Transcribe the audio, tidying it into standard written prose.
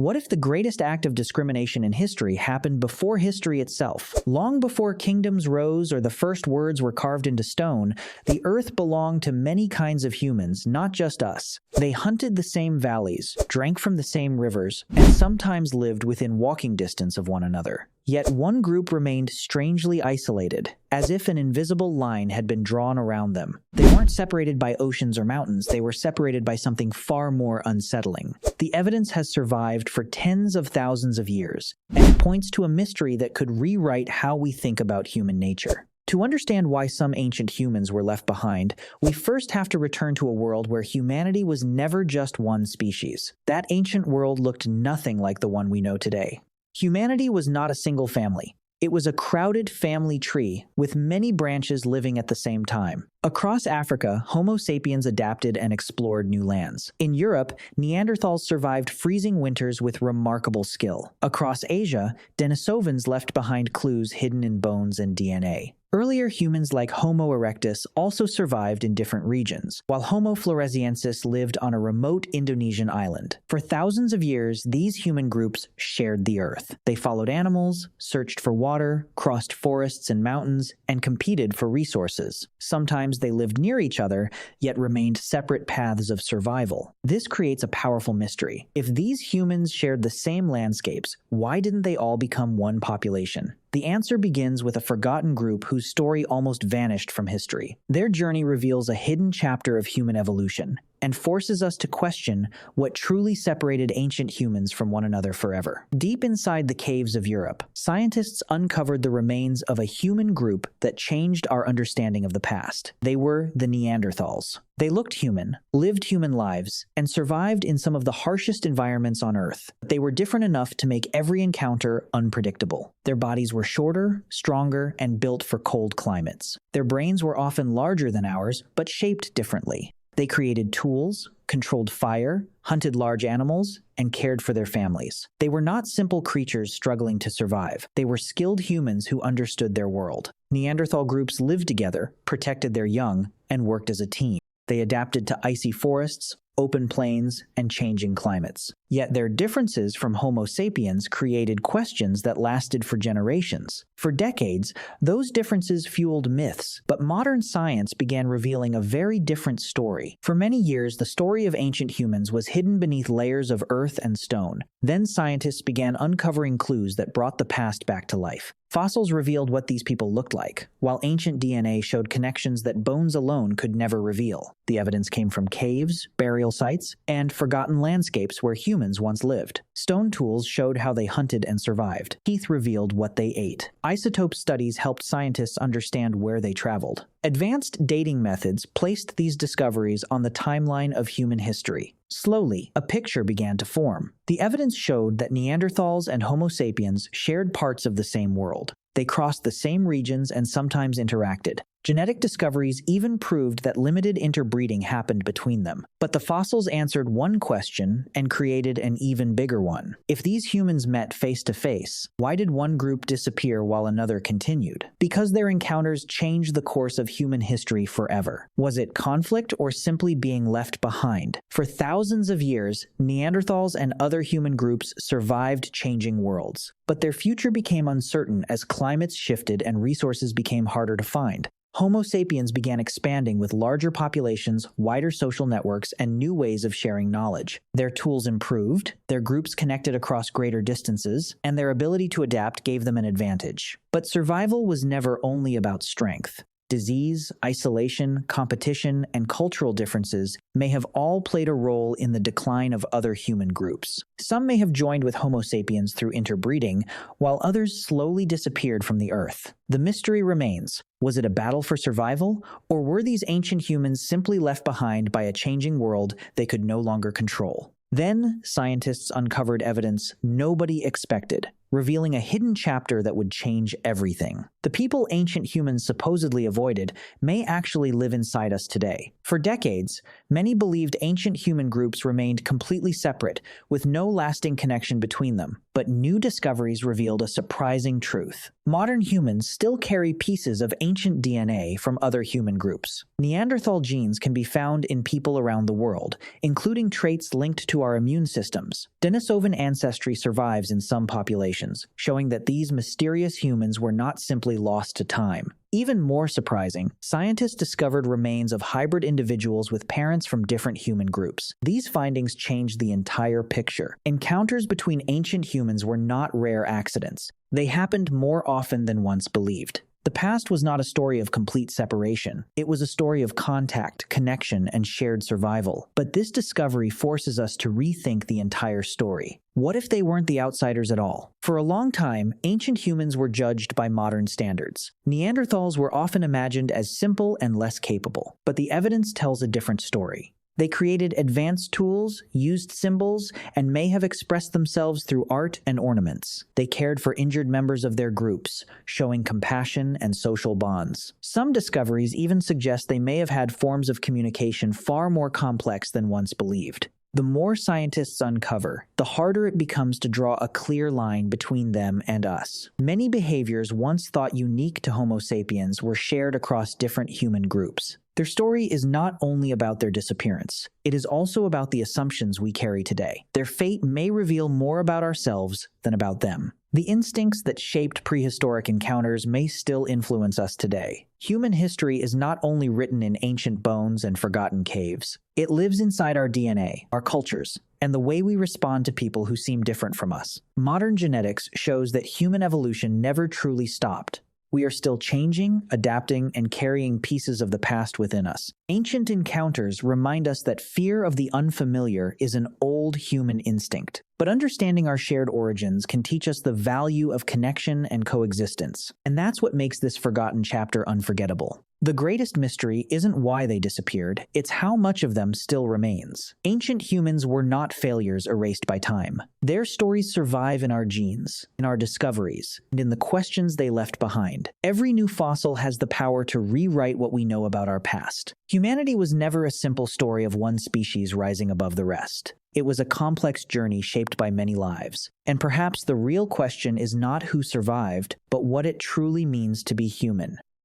What if the greatest act of discrimination in history happened before history itself? Long before kingdoms rose or the first words were carved into stone, the earth belonged to many kinds of humans, not just us. They hunted the same valleys, drank from the same rivers, and sometimes lived within walking distance of one another. Yet one group remained strangely isolated, as if an invisible line had been drawn around them. They weren't separated by oceans or mountains, they were separated by something far more unsettling. The evidence has survived for tens of thousands of years, and it points to a mystery that could rewrite how we think about human nature. To understand why some ancient humans were left behind, we first have to return to a world where humanity was never just one species. That ancient world looked nothing like the one we know today. Humanity was not a single family. It was a crowded family tree with many branches living at the same time. Across Africa, Homo sapiens adapted and explored new lands. In Europe, Neanderthals survived freezing winters with remarkable skill. Across Asia, Denisovans left behind clues hidden in bones and DNA. Earlier humans like Homo erectus also survived in different regions, while Homo floresiensis lived on a remote Indonesian island. For thousands of years, these human groups shared the earth. They followed animals, searched for water, crossed forests and mountains, and competed for resources. Sometimes they lived near each other, yet remained separate paths of survival. This creates a powerful mystery. If these humans shared the same landscapes, why didn't they all become one population? The answer begins with a forgotten group whose story almost vanished from history. Their journey reveals a hidden chapter of human evolution and forces us to question what truly separated ancient humans from one another forever. Deep inside the caves of Europe, scientists uncovered the remains of a human group that changed our understanding of the past. They were the Neanderthals. They looked human, lived human lives, and survived in some of the harshest environments on Earth. They were different enough to make every encounter unpredictable. Their bodies were shorter, stronger, and built for cold climates. Their brains were often larger than ours, but shaped differently. They created tools, controlled fire, hunted large animals, and cared for their families. They were not simple creatures struggling to survive. They were skilled humans who understood their world. Neanderthal groups lived together, protected their young, and worked as a team. They adapted to icy forests, open plains, and changing climates. Yet their differences from Homo sapiens created questions that lasted for generations. For decades, those differences fueled myths, but modern science began revealing a very different story. For many years, the story of ancient humans was hidden beneath layers of earth and stone. Then scientists began uncovering clues that brought the past back to life. Fossils revealed what these people looked like, while ancient DNA showed connections that bones alone could never reveal. The evidence came from caves, burial sites, and forgotten landscapes where humans once lived. Stone tools showed how they hunted and survived. Teeth revealed what they ate. Isotope studies helped scientists understand where they traveled. Advanced dating methods placed these discoveries on the timeline of human history. Slowly, a picture began to form. The evidence showed that Neanderthals and Homo sapiens shared parts of the same world. They crossed the same regions and sometimes interacted. Genetic discoveries even proved that limited interbreeding happened between them. But the fossils answered one question and created an even bigger one. If these humans met face to face, why did one group disappear while another continued? Because their encounters changed the course of human history forever. Was it conflict or simply being left behind? For thousands of years, Neanderthals and other human groups survived changing worlds. But their future became uncertain as climates shifted and resources became harder to find. Homo sapiens began expanding with larger populations, wider social networks, and new ways of sharing knowledge. Their tools improved, their groups connected across greater distances, and their ability to adapt gave them an advantage. But survival was never only about strength. Disease, isolation, competition, and cultural differences may have all played a role in the decline of other human groups. Some may have joined with Homo sapiens through interbreeding, while others slowly disappeared from the Earth. The mystery remains. Was it a battle for survival, or were these ancient humans simply left behind by a changing world they could no longer control? Then, scientists uncovered evidence nobody expected. revealing a hidden chapter that would change everything. The people ancient humans supposedly avoided may actually live inside us today. For decades, many believed ancient human groups remained completely separate, with no lasting connection between them. But new discoveries revealed a surprising truth. Modern humans still carry pieces of ancient DNA from other human groups. Neanderthal genes can be found in people around the world, including traits linked to our immune systems. Denisovan ancestry survives in some populations, showing that these mysterious humans were not simply lost to time. Even more surprising, scientists discovered remains of hybrid individuals with parents from different human groups. These findings changed the entire picture. Encounters between ancient humans were not rare accidents. They happened more often than once believed. The past was not a story of complete separation. It was a story of contact, connection, and shared survival. But this discovery forces us to rethink the entire story. What if they weren't the outsiders at all? For a long time, ancient humans were judged by modern standards. Neanderthals were often imagined as simple and less capable, but the evidence tells a different story. They created advanced tools, used symbols, and may have expressed themselves through art and ornaments. They cared for injured members of their groups, showing compassion and social bonds. Some discoveries even suggest they may have had forms of communication far more complex than once believed. The more scientists uncover, the harder it becomes to draw a clear line between them and us. Many behaviors once thought unique to Homo sapiens were shared across different human groups. Their story is not only about their disappearance, it is also about the assumptions we carry today. Their fate may reveal more about ourselves than about them. The instincts that shaped prehistoric encounters may still influence us today. Human history is not only written in ancient bones and forgotten caves. It lives inside our DNA, our cultures, and the way we respond to people who seem different from us. Modern genetics shows that human evolution never truly stopped. We are still changing, adapting, and carrying pieces of the past within us. Ancient encounters remind us that fear of the unfamiliar is an old human instinct. But understanding our shared origins can teach us the value of connection and coexistence. And that's what makes this forgotten chapter unforgettable. The greatest mystery isn't why they disappeared, it's how much of them still remains. Ancient humans were not failures erased by time. Their stories survive in our genes, in our discoveries, and in the questions they left behind. Every new fossil has the power to rewrite what we know about our past. Humanity was never a simple story of one species rising above the rest. It was a complex journey shaped by many lives. And perhaps the real question is not who survived, but what it truly means to be human.